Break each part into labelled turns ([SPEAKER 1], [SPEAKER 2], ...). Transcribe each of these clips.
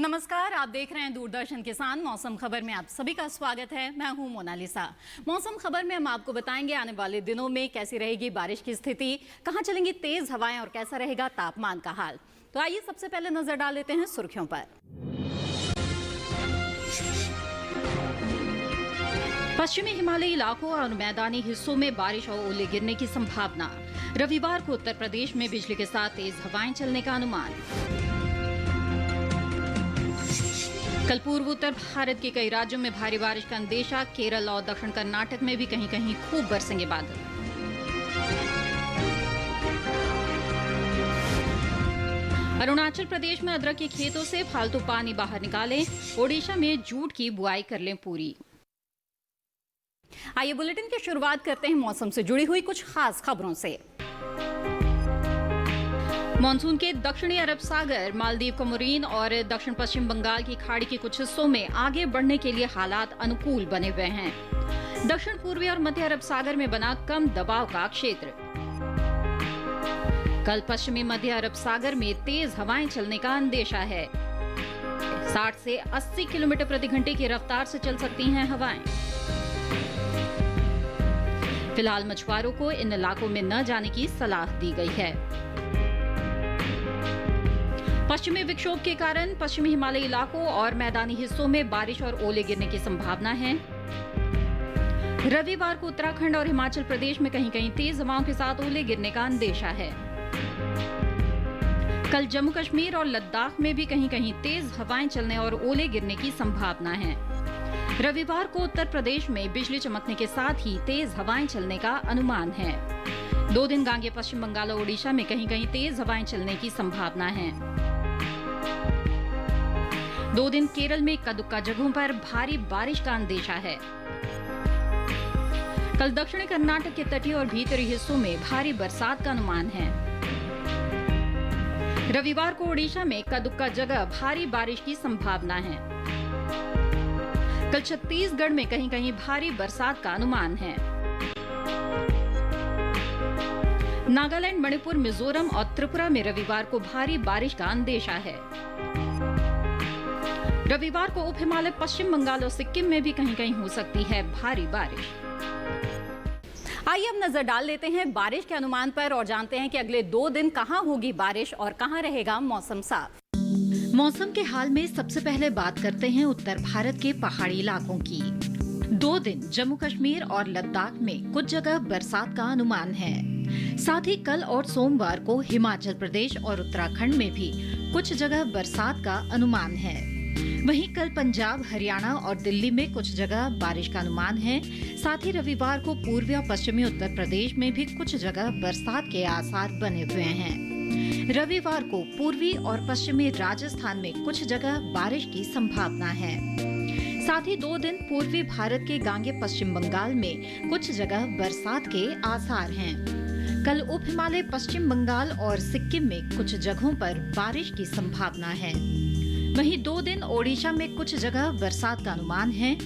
[SPEAKER 1] नमस्कार, आप देख रहे हैं दूरदर्शन किसान। मौसम खबर में आप सभी का स्वागत है। मैं हूं मोनालिसा। मौसम खबर में हम आपको बताएंगे आने वाले दिनों में कैसी रहेगी बारिश की स्थिति, कहां चलेंगी तेज हवाएं और कैसा रहेगा तापमान का हाल। तो आइए सबसे पहले नजर डाल लेते हैं सुर्खियों पर। पश्चिमी हिमालयी इलाकों और मैदानी हिस्सों में बारिश और ओले गिरने की संभावना। रविवार को उत्तर प्रदेश में बिजली के साथ तेज हवाएं चलने का अनुमान। कल पूर्व उत्तर भारत के कई राज्यों में भारी बारिश का अंदेशा। केरल और दक्षिण कर्नाटक में भी कहीं कहीं खूब बरसेंगे बादल। अरुणाचल प्रदेश में अदरक के खेतों से फालतू पानी बाहर निकालें। ओडिशा में जूट की बुआई कर लें पूरी। आइए बुलेटिन की शुरुआत करते हैं मौसम से जुड़ी हुई कुछ खास खबरों से। मानसून के दक्षिणी अरब सागर, मालदीव, कोमोरिन और दक्षिण पश्चिम बंगाल की खाड़ी के कुछ हिस्सों में आगे बढ़ने के लिए हालात अनुकूल बने हुए हैं। दक्षिण पूर्वी और मध्य अरब सागर में बना कम दबाव का क्षेत्र। कल पश्चिमी मध्य अरब सागर में तेज हवाएं चलने का अंदेशा है। 60 से 80 किलोमीटर प्रति घंटे की रफ्तार से चल सकती हैं हवाएं। फिलहाल मछुआरों को इन इलाकों में न जाने की सलाह दी गई है। पश्चिमी विक्षोभ के कारण पश्चिमी हिमालयी इलाकों और मैदानी हिस्सों में बारिश और ओले गिरने की संभावना है। रविवार को उत्तराखंड और हिमाचल प्रदेश में कहीं कहीं तेज हवाओं के साथ ओले गिरने का अंदेशा है। कल जम्मू कश्मीर और लद्दाख में भी कहीं कहीं तेज हवाएं चलने और ओले गिरने की संभावना है। रविवार को उत्तर प्रदेश में बिजली चमकने के साथ ही तेज हवाएं चलने का अनुमान है। 2 दिन गांगे पश्चिम बंगाल और ओडिशा में कहीं कहीं तेज हवाएं चलने की संभावना है। 2 दिन केरल में इक्का दुक्का जगहों पर भारी बारिश का अंदेशा है। कल दक्षिणी कर्नाटक के तटीय और भीतरी हिस्सों में भारी बरसात का अनुमान है। रविवार को ओडिशा में इक्का दुक्का जगह भारी बारिश की संभावना है। कल छत्तीसगढ़ में कहीं कहीं भारी बरसात का अनुमान है। नागालैंड, मणिपुर, मिजोरम और त्रिपुरा में रविवार को भारी बारिश का अंदेशा है। रविवार को उप हिमालय, पश्चिम बंगाल और सिक्किम में भी कहीं कहीं हो सकती है भारी बारिश। आइए अब नजर डाल लेते हैं बारिश के अनुमान पर और जानते हैं कि अगले 2 दिन कहां होगी बारिश और कहां रहेगा मौसम साफ। मौसम के हाल में सबसे पहले बात करते हैं उत्तर भारत के पहाड़ी इलाकों की। 2 दिन जम्मू कश्मीर और लद्दाख में कुछ जगह बरसात का अनुमान है। साथ ही कल और सोमवार को हिमाचल प्रदेश और उत्तराखंड में भी कुछ जगह बरसात का अनुमान है। वहीं कल पंजाब, हरियाणा और दिल्ली में कुछ जगह बारिश का अनुमान है। साथ ही रविवार को पूर्वी और पश्चिमी उत्तर प्रदेश में भी कुछ जगह बरसात के आसार बने हुए हैं। रविवार को पूर्वी और पश्चिमी राजस्थान में कुछ जगह बारिश की संभावना है। साथ ही 2 दिन पूर्वी भारत के गांगे पश्चिम बंगाल में कुछ जगह बरसात के आसार हैं। कल उप हिमालय, पश्चिम बंगाल और सिक्किम में कुछ जगहों पर बारिश की संभावना है। वहीं 2 दिन ओडिशा में कुछ जगह बरसात का अनुमान है।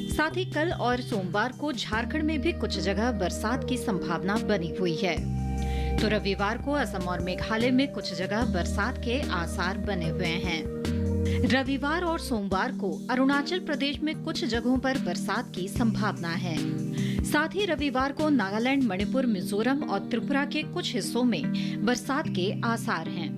[SPEAKER 1] साथ ही कल और सोमवार को झारखंड में भी कुछ जगह बरसात की संभावना बनी हुई है। तो रविवार को असम और मेघालय में कुछ जगह बरसात के आसार बने हुए हैं। रविवार और सोमवार को अरुणाचल प्रदेश में कुछ जगहों पर बरसात की संभावना है। साथ ही रविवार को नागालैंड, मणिपुर, मिजोरम और त्रिपुरा के कुछ हिस्सों में बरसात के आसार हैं।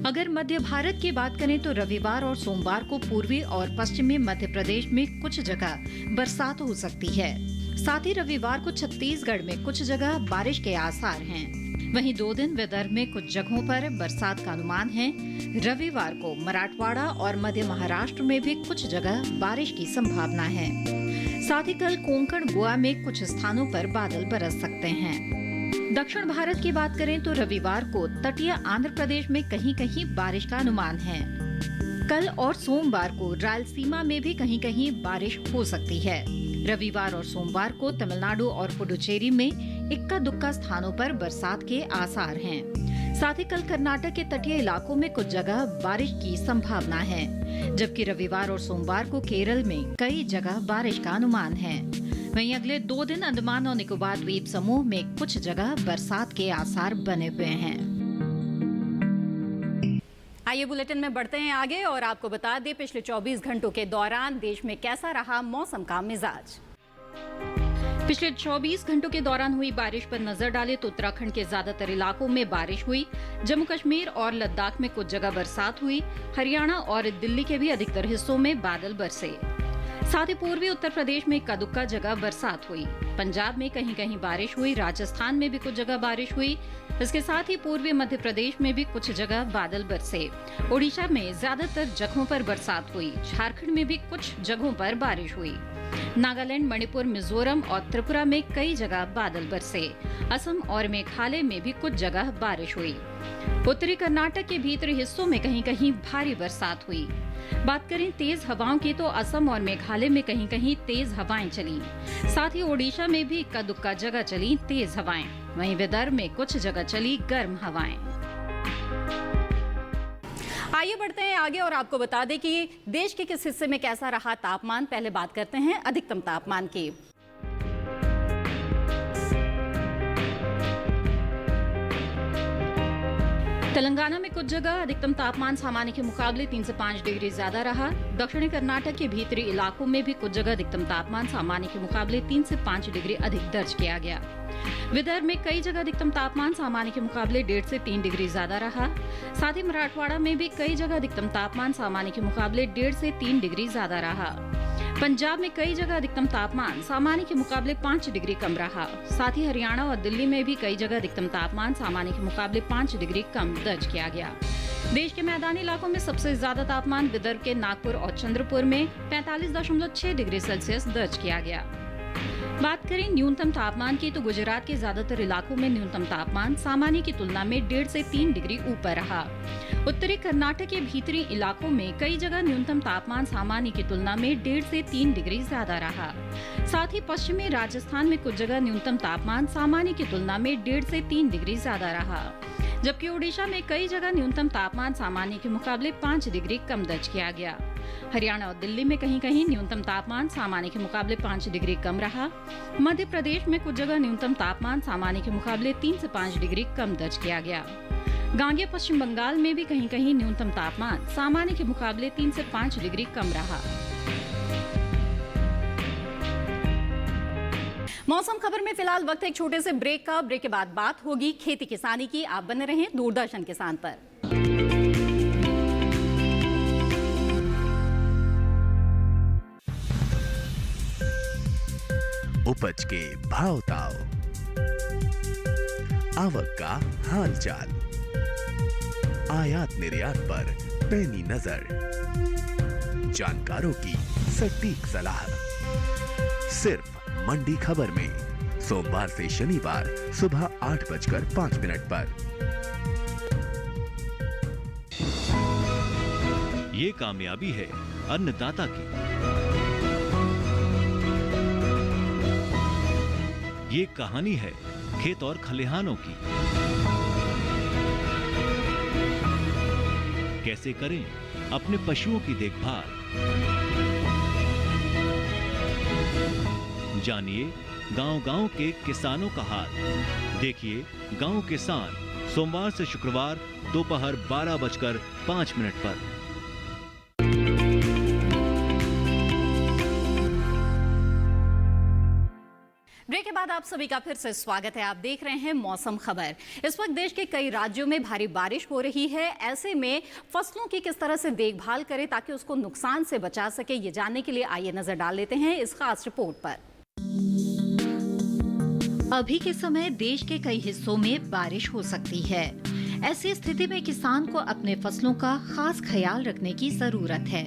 [SPEAKER 1] अगर मध्य भारत की बात करें तो रविवार और सोमवार को पूर्वी और पश्चिमी मध्य प्रदेश में कुछ जगह बरसात हो सकती है। साथ ही रविवार को छत्तीसगढ़ में कुछ जगह बारिश के आसार हैं। वहीं 2 दिन विदर्भ में कुछ जगहों पर बरसात का अनुमान है। रविवार को मराठवाड़ा और मध्य महाराष्ट्र में भी कुछ जगह बारिश की संभावना है। साथ ही कल कोंकण, गोवा में कुछ स्थानों पर बादल बरस सकते हैं। दक्षिण भारत की बात करें तो रविवार को तटीय आंध्र प्रदेश में कहीं कहीं बारिश का अनुमान है। कल और सोमवार को रायलसीमा में भी कहीं कहीं बारिश हो सकती है। रविवार और सोमवार को तमिलनाडु और पुडुचेरी में इक्का दुक्का स्थानों पर बरसात के आसार हैं। साथ ही कल कर्नाटक के तटीय इलाकों में कुछ जगह बारिश की संभावना है, जबकि रविवार और सोमवार को केरल में कई जगह बारिश का अनुमान है। वहीं अगले 2 दिन अंडमान और निकोबार द्वीप समूह में कुछ जगह बरसात के आसार बने हुए हैं। आइए बुलेटिन में बढ़ते हैं आगे और आपको बता दें पिछले 24 घंटों के दौरान देश में कैसा रहा मौसम का मिजाज। पिछले 24 घंटों के दौरान हुई बारिश पर नजर डालें तो उत्तराखंड के ज्यादातर इलाकों में बारिश हुई। जम्मू कश्मीर और लद्दाख में कुछ जगह बरसात हुई। हरियाणा और दिल्ली के भी अधिकतर हिस्सों में बादल बरसे। साथ ही पूर्वी उत्तर प्रदेश में इक्का दुक्का जगह बरसात हुई। पंजाब में कहीं कहीं बारिश हुई। राजस्थान में भी कुछ जगह बारिश हुई। इसके साथ ही पूर्वी मध्य प्रदेश में भी कुछ जगह बादल बरसे। ओडिशा में ज्यादातर जगहों पर बरसात हुई। झारखंड में भी कुछ जगहों पर बारिश हुई। नागालैंड, मणिपुर, मिजोरम और त्रिपुरा में कई जगह बादल बरसे। असम और मेघालय में भी कुछ जगह बारिश हुई। उत्तरी कर्नाटक के भीतरी हिस्सों में कहीं कहीं भारी बरसात हुई। बात करें तेज हवाओं की तो असम और मेघालय में कहीं कहीं तेज हवाएं चली। साथ ही ओडिशा में भी इक्का दुक्का जगह चली तेज हवाएं। वहीं विदर्भ में कुछ जगह चली गर्म हवाएं। आइए बढ़ते हैं आगे और आपको बता दें कि देश के किस हिस्से में कैसा रहा तापमान। पहले बात करते हैं अधिकतम तापमान की। तेलंगाना में कुछ जगह अधिकतम तापमान सामान्य के मुकाबले 3 से 5 डिग्री ज्यादा रहा। दक्षिणी कर्नाटक के भीतरी इलाकों में भी कुछ जगह अधिकतम तापमान सामान्य के मुकाबले 3 से 5 डिग्री अधिक दर्ज किया गया। विदर्भ में कई जगह अधिकतम तापमान सामान्य के मुकाबले 1.5 से 3 डिग्री ज्यादा रहा। साथ ही मराठवाड़ा में भी कई जगह अधिकतम तापमान सामान्य के मुकाबले 1.5 से 3 डिग्री ज्यादा रहा। पंजाब में कई जगह अधिकतम तापमान सामान्य के मुकाबले 5 डिग्री कम रहा। साथ ही हरियाणा और दिल्ली में भी कई जगह अधिकतम तापमान सामान्य के मुकाबले 5 डिग्री कम दर्ज किया गया। देश के मैदानी इलाकों में सबसे ज्यादा तापमान विदर्भ के नागपुर और चंद्रपुर में 45.6 डिग्री सेल्सियस दर्ज किया गया। बात करें न्यूनतम तापमान की तो गुजरात के ज्यादातर इलाकों में न्यूनतम तापमान सामान्य की तुलना में 1.5 से 3 डिग्री ऊपर रहा। उत्तरी कर्नाटक के भीतरी इलाकों में कई जगह न्यूनतम तापमान सामान्य की तुलना में 1.5 से 3 डिग्री ज्यादा रहा। साथ ही पश्चिमी राजस्थान में कुछ जगह न्यूनतम तापमान सामान्य की तुलना में 1.5 से 3 डिग्री ज्यादा रहा। जबकि ओडिशा में कई जगह न्यूनतम तापमान सामान्य के मुकाबले 5 डिग्री कम दर्ज किया गया। हरियाणा और दिल्ली में कहीं कहीं न्यूनतम तापमान सामान्य के मुकाबले 5 डिग्री कम रहा। मध्य प्रदेश में कुछ जगह न्यूनतम तापमान सामान्य के मुकाबले 3 से 5 डिग्री कम दर्ज किया गया। गांगेय पश्चिम बंगाल में भी कहीं कहीं न्यूनतम तापमान सामान्य के मुकाबले 3 से 5 डिग्री कम रहा। मौसम खबर में फिलहाल वक्त है एक छोटे से ब्रेक का। ब्रेक के बाद बात होगी खेती किसानी की। आप बने रहें दूरदर्शन किसान पर।
[SPEAKER 2] उपज के भाव ताव, आवक का हाल चाल, आयात निर्यात पर पैनी नजर, जानकारों की सटीक सलाह, सिर्फ मंडी खबर में सोमवार से शनिवार सुबह 8:05 पर।
[SPEAKER 3] ये कामयाबी है अन्नदाता की, ये कहानी है खेत और खलिहानों की। कैसे करें अपने पशुओं की देखभाल, जानिए गांव-गांव के किसानों का हाल। देखिए गांव किसान सोमवार से शुक्रवार दोपहर 12:05 पर।
[SPEAKER 1] ब्रेक के बाद आप सभी का फिर से स्वागत है। आप देख रहे हैं मौसम खबर। इस वक्त देश के कई राज्यों में भारी बारिश हो रही है। ऐसे में फसलों की किस तरह से देखभाल करें ताकि उसको नुकसान से बचा सके, ये जानने के लिए आइए नजर डाल लेते हैं इस खास रिपोर्ट पर। अभी के समय देश के कई हिस्सों में बारिश हो सकती है। ऐसी स्थिति में किसान को अपने फसलों का खास ख्याल रखने की जरूरत है।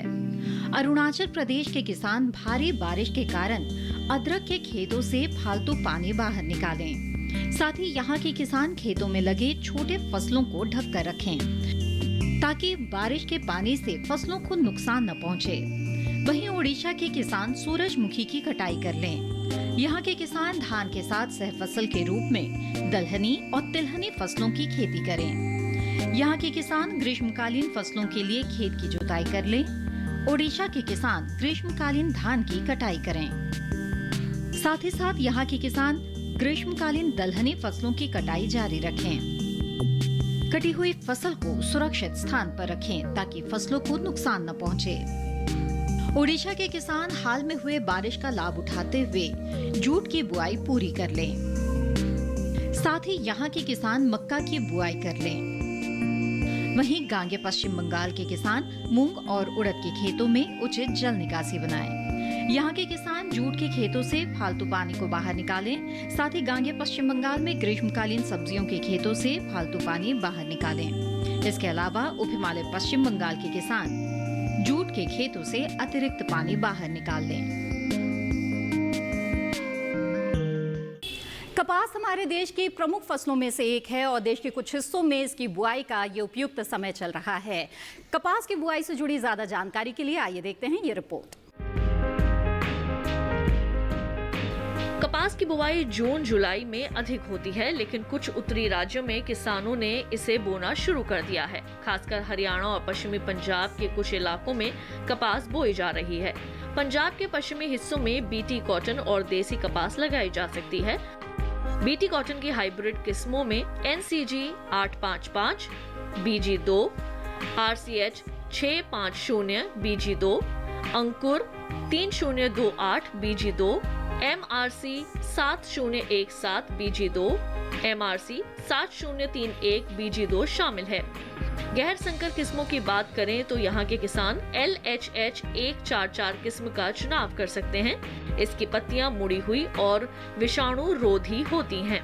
[SPEAKER 1] अरुणाचल प्रदेश के किसान भारी बारिश के कारण अदरक के खेतों से फालतू पानी बाहर निकालें। साथ ही यहाँ के किसान खेतों में लगे छोटे फसलों को ढक कर रखें ताकि बारिश के पानी से फसलों को नुकसान न पहुँचे। वहीं ओडिशा के किसान सूरजमुखी की कटाई कर लें। यहाँ के किसान धान के साथ सह फसल के रूप में दलहनी और तिलहनी फसलों की खेती करें। यहाँ के किसान ग्रीष्मकालीन फसलों के लिए खेत की जुताई कर लें। ओडिशा के किसान ग्रीष्मकालीन धान की कटाई करें। साथ ही साथ यहाँ के किसान ग्रीष्मकालीन दलहनी फसलों की कटाई जारी रखें। कटी हुई फसल को सुरक्षित स्थान पर रखें ताकि फसलों को नुकसान न पहुंचे। ओडिशा के किसान हाल में हुए बारिश का लाभ उठाते हुए जूट की बुआई पूरी कर लें। साथ ही यहाँ के किसान मक्का की बुआई कर लें। वहीं गांगे पश्चिम बंगाल के किसान मूंग और उड़द के खेतों में उचित जल निकासी बनाएं। यहाँ के किसान जूट के खेतों से फालतू पानी को बाहर निकालें। साथ ही गांगे पश्चिम बंगाल में ग्रीष्मकालीन सब्जियों के खेतों से फालतू पानी बाहर निकालें। इसके अलावा उप हिमालय पश्चिम बंगाल के किसान जूट के खेतों से अतिरिक्त पानी बाहर निकाल लें। कपास हमारे देश की प्रमुख फसलों में से एक है और देश के कुछ हिस्सों में इसकी बुआई का ये उपयुक्त समय चल रहा है। कपास की बुआई से जुड़ी ज्यादा जानकारी के लिए आइए देखते हैं ये रिपोर्ट।
[SPEAKER 4] कपास की बुआई जून जुलाई में अधिक होती है, लेकिन कुछ उत्तरी राज्यों में किसानों ने इसे बोना शुरू कर दिया है। खासकर हरियाणा और पश्चिमी पंजाब के कुछ इलाकों में कपास बोई जा रही है। पंजाब के पश्चिमी हिस्सों में बीटी कॉटन और देसी कपास लगाई जा सकती है। बीटी कॉटन की हाइब्रिड किस्मों में NCG 855, BG2, RCH 650, BG2, अंकुर 3028, BG2, MRC 7017, BG2, MRC 7031, BG2 शामिल है। गैर संकर किस्मों की बात करें तो यहाँ के किसान LHH 144 किस्म का चुनाव कर सकते हैं। इसकी पत्तियां मुड़ी हुई और विषाणु रोधी होती हैं।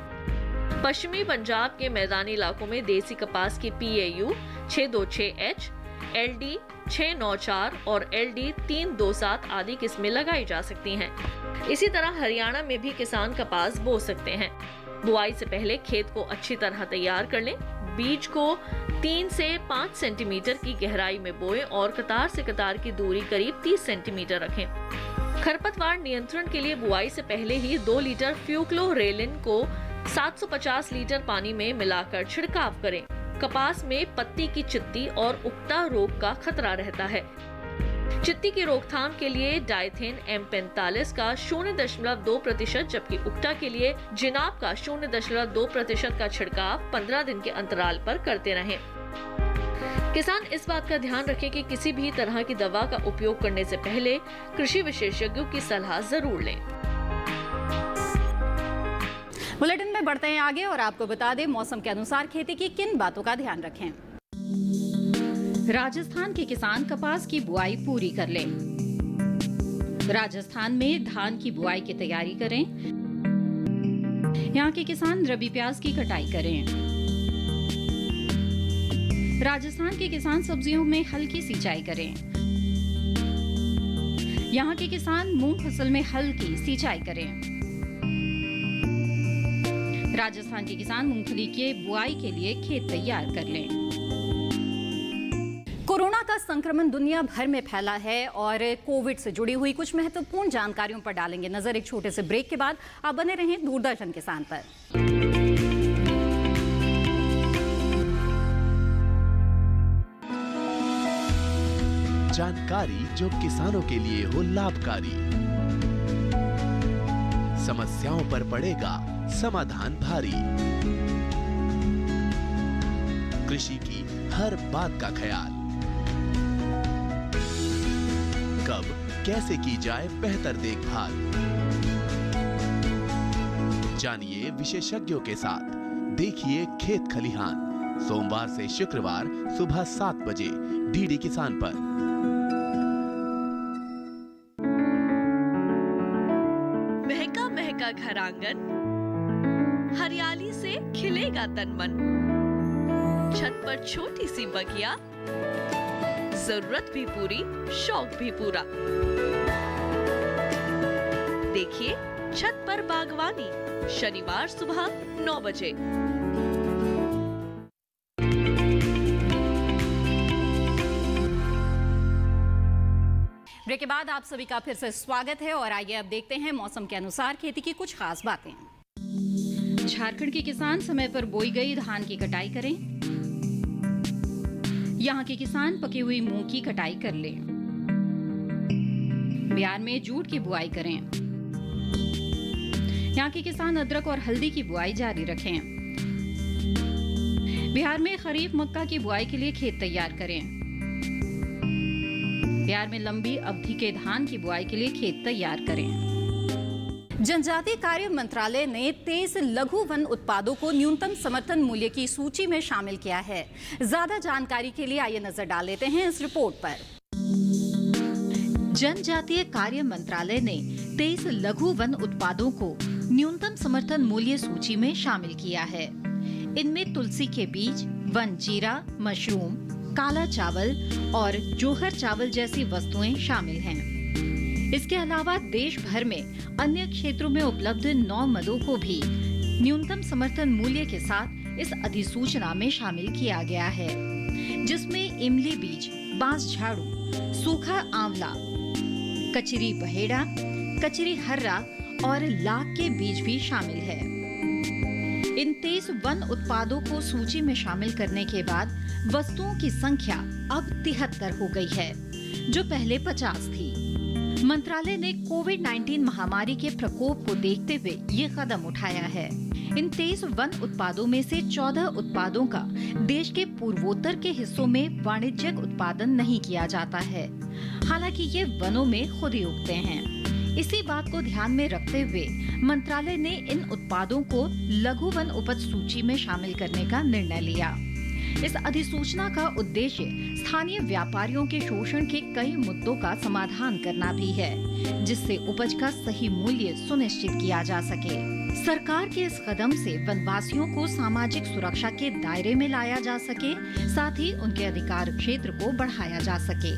[SPEAKER 4] पश्चिमी पंजाब के मैदानी इलाकों में देसी कपास की PAU 626H, LD 694 और LD 327 आदि किस्में लगाई जा सकती हैं। इसी तरह हरियाणा में भी किसान कपास बो सकते हैं। बुआई से पहले खेत को अच्छी तरह तैयार कर लें। बीज को 3 से 5 सेंटीमीटर की गहराई में बोएं और कतार से कतार की दूरी करीब 30 सेंटीमीटर रखें। खरपतवार नियंत्रण के लिए बुआई से पहले ही 2 लीटर फ्यूक्लोरेलिन को 750 लीटर पानी में मिलाकर छिड़काव करें। कपास में पत्ती की चित्ती और उकटा रोग का खतरा रहता है। चित्ती की रोकथाम के लिए डाइथेन M45 का 0.2%, जबकि उकटा के लिए जिनाब का 0.2% का छिड़काव 15 दिन के अंतराल पर करते रहें। किसान इस बात का ध्यान रखें कि किसी भी तरह की दवा का उपयोग करने से पहले कृषि विशेषज्ञों की सलाह जरूर लें।
[SPEAKER 1] बुलेटिन में बढ़ते हैं आगे और आपको बता दें मौसम के अनुसार खेती की किन बातों का ध्यान रखें। राजस्थान के किसान कपास की बुआई पूरी कर लें। राजस्थान में धान की बुआई की तैयारी करें। यहाँ के किसान रबी प्याज की कटाई करें। राजस्थान के किसान सब्जियों में हल्की सिंचाई करें। यहाँ के किसान मूंग फसल में हल्की सिंचाई करें। राजस्थान के किसान मूंगफली के बुआई के लिए खेत तैयार कर लें। कोरोना का संक्रमण दुनिया भर में फैला है और कोविड से जुड़ी हुई कुछ महत्वपूर्ण जानकारियों पर डालेंगे नजर एक छोटे से ब्रेक के बाद। आप बने रहें दूरदर्शन किसान पर।
[SPEAKER 2] जानकारी जो किसानों के लिए हो लाभकारी, समस्याओं पर पड़ेगा समाधान भारी, कृषि की हर बात का ख्याल, कब कैसे की जाए बेहतर देखभाल। जानिए विशेषज्ञों के साथ, देखिए खेत खलिहान, सोमवार से शुक्रवार सुबह 7 बजे DD किसान पर।
[SPEAKER 4] महका महका घर आंगन, हरियाली से खिलेगा तन मन। छत पर छोटी सी बगिया, जरूरत भी पूरी, शौक भी पूरा। देखिए छत पर बागवानी, शनिवार सुबह 9 बजे।
[SPEAKER 1] ब्रेक के बाद आप सभी का फिर से स्वागत है और आइए अब देखते हैं मौसम के अनुसार खेती की कुछ खास बातें। झारखंड के किसान समय पर बोई गई धान की कटाई करें। यहाँ के किसान पकी हुई मूंग की कटाई कर लें। बिहार में जूट की बुआई करें। यहाँ के किसान अदरक और हल्दी की बुआई जारी रखें। बिहार में खरीफ मक्का की बुआई के लिए खेत तैयार करें। बिहार में लंबी अवधि के धान की बुआई के लिए खेत तैयार करें। जनजातीय कार्य मंत्रालय ने 23 लघु वन उत्पादों को न्यूनतम समर्थन मूल्य की सूची में शामिल किया है। ज्यादा जानकारी के लिए आइए नजर डाल लेते हैं इस रिपोर्ट पर। जनजातीय कार्य मंत्रालय ने 23 लघु वन उत्पादों को न्यूनतम समर्थन मूल्य सूची में शामिल किया है। इनमें तुलसी के बीज, वन जीरा, मशरूम, काला चावल और जोहर चावल जैसी वस्तुएं शामिल हैं। इसके अलावा देश भर में अन्य क्षेत्रों में उपलब्ध 9 मदों को भी न्यूनतम समर्थन मूल्य के साथ इस अधिसूचना में शामिल किया गया है, जिसमें इमली बीज, बांस झाड़ू, सूखा आंवला, कचरी बहेड़ा, कचरी हर्रा और लाख के बीज भी शामिल है। इन 23 वन उत्पादों को सूची में शामिल करने के बाद वस्तुओं की संख्या अब 73 हो गई है, जो पहले 50 थी। मंत्रालय ने कोविड-19 महामारी के प्रकोप को देखते हुए ये कदम उठाया है। इन 23 वन उत्पादों में से 14 उत्पादों का देश के पूर्वोत्तर के हिस्सों में वाणिज्यिक उत्पादन नहीं किया जाता है, हालांकि ये वनों में खुद ही उगते हैं। इसी बात को ध्यान में रखते हुए मंत्रालय ने इन उत्पादों को लघु वन उपज सूची में शामिल करने का निर्णय लिया। इस अधिसूचना का उद्देश्य स्थानीय व्यापारियों के शोषण के कई मुद्दों का समाधान करना भी है, जिससे उपज का सही मूल्य सुनिश्चित किया जा सके। सरकार के इस कदम से वनवासियों को सामाजिक सुरक्षा के दायरे में लाया जा सके, साथ ही उनके अधिकार क्षेत्र को बढ़ाया जा सके।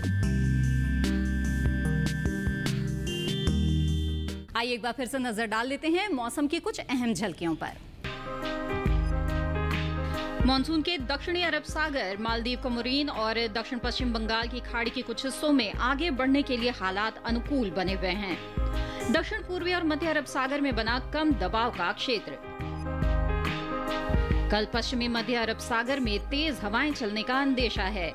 [SPEAKER 1] आइए एक बार फिर से नजर डाल लेते हैं मौसम की कुछ अहम झलकियों पर। मानसून के दक्षिणी अरब सागर, मालदीव, कोमोरिन और दक्षिण पश्चिम बंगाल की खाड़ी के कुछ हिस्सों में आगे बढ़ने के लिए हालात अनुकूल बने हुए हैं। दक्षिण पूर्वी और मध्य अरब सागर में बना कम दबाव का क्षेत्र। कल पश्चिमी मध्य अरब सागर में तेज हवाएं चलने का अंदेशा है।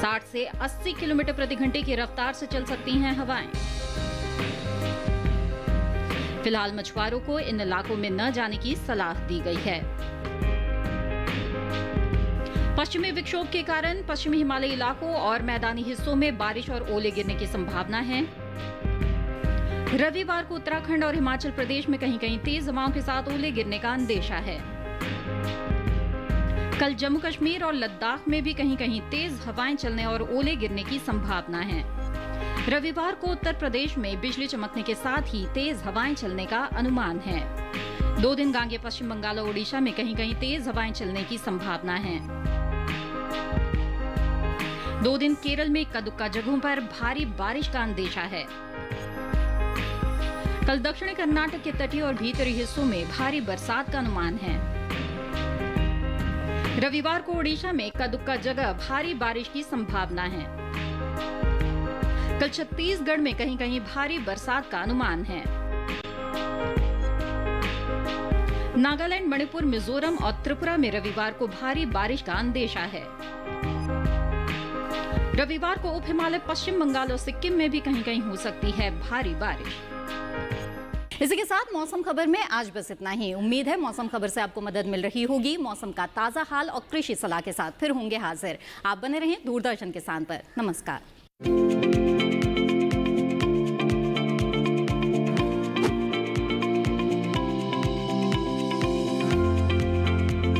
[SPEAKER 1] 60 से 80 किलोमीटर प्रति घंटे की रफ्तार से चल सकती हैं हवाएं। फिलहाल मछुआरों को इन इलाकों में न जाने की सलाह दी गई है। पश्चिमी विक्षोभ के कारण पश्चिमी हिमालयी इलाकों और मैदानी हिस्सों में बारिश और ओले गिरने की संभावना है। रविवार को उत्तराखंड और हिमाचल प्रदेश में कहीं-कहीं तेज हवाओं के साथ ओले गिरने का अंदेशा है। कल जम्मू कश्मीर और लद्दाख में भी कहीं-कहीं तेज हवाएं चलने और ओले गिरने की संभावना है। रविवार को उत्तर प्रदेश में बिजली चमकने के साथ ही तेज हवाएं चलने का अनुमान है। 2 दिन गांगे पश्चिम बंगाल और ओडिशा में कहीं-कहीं तेज हवाएं चलने की संभावना है। 2 दिन केरल में इक्का-दुक्का जगहों पर भारी बारिश का अंदेशा है। कल दक्षिणी कर्नाटक के तटीय और भीतरी हिस्सों में भारी बरसात का अनुमान है। रविवार को ओडिशा में इक्का-दुक्का जगह भारी बारिश की संभावना है। कल छत्तीसगढ़ में कहीं-कहीं भारी बरसात का अनुमान है। नागालैंड, मणिपुर, मिजोरम और त्रिपुरा में रविवार को भारी बारिश का अंदेशा है। रविवार को उप हिमालय, पश्चिम बंगाल और सिक्किम में भी कहीं-कहीं हो सकती है भारी बारिश। इसी के साथ मौसम खबर में आज बस इतना ही। उम्मीद है मौसम खबर से आपको मदद मिल रही होगी। मौसम का ताजा हाल और कृषि सलाह के साथ फिर होंगे हाजिर। आप बने रहें दूरदर्शन किसान पर। नमस्कार।